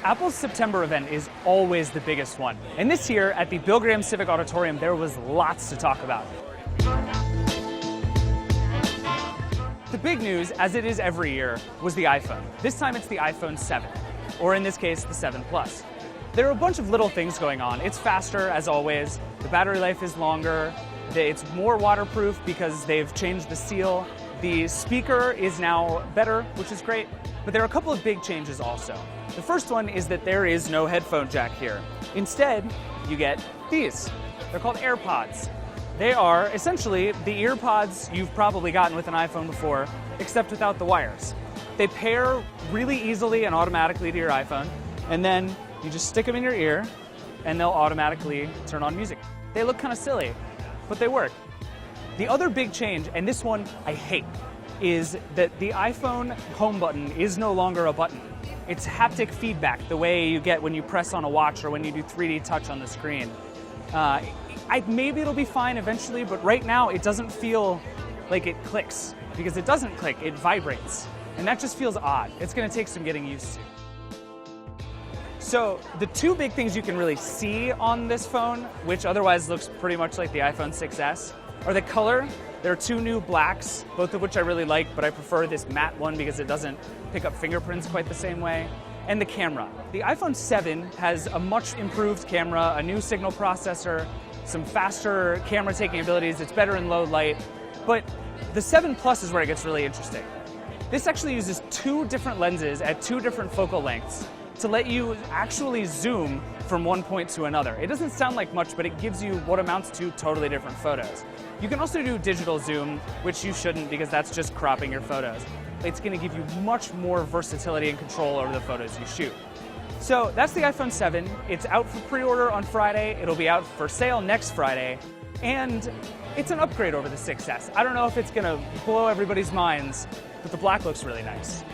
Apple's September event is always the biggest one. And this year at the Bill Graham Civic Auditorium, there was lots to talk about. The big news, as it is every year, was the iPhone. This time it's the iPhone 7, or in this case, the 7 Plus. There are a bunch of little things going on. It's faster, as always. The battery life is longer. It's more waterproof because they've changed the seal. The speaker is now better, which is great. But there are a couple of big changes also. The first one is that there is no headphone jack here. Instead, you get these. They're called AirPods. They are essentially the ear pods you've probably gotten with an iPhone before, except without the wires. They pair really easily and automatically to your iPhone, and then you just stick them in your ear, and they'll automatically turn on music. They look kind of silly, but they work. The other big change, and this one I hate, is that the iPhone home button is no longer a button. It's haptic feedback, the way you get when you press on a watch or when you do 3D touch on the screen. Maybe it'll be fine eventually, but right now it doesn't feel like it clicks, because it doesn't click, it vibrates. And that just feels odd. It's gonna take some getting used to. So the two big things you can really see on this phone, which otherwise looks pretty much like the iPhone 6S, are the color. There are two new blacks, both of which I really like, but I prefer this matte one because it doesn't pick up fingerprints quite the same way. And the camera. The iPhone 7 has a much improved camera, a new signal processor, some faster camera taking abilities, it's better in low light, but the 7 Plus is where it gets really interesting. This actually uses two different lenses at two different focal lengths to let you actually zoom from one point to another. It doesn't sound like much, but it gives you what amounts to totally different photos. You can also do digital zoom, which you shouldn't because that's just cropping your photos. It's going to give you much more versatility and control over the photos you shoot. So that's the iPhone 7. It's out for pre-order on Friday. It'll be out for sale next Friday. And it's an upgrade over the 6S. I don't know if it's going to blow everybody's minds, but the black looks really nice.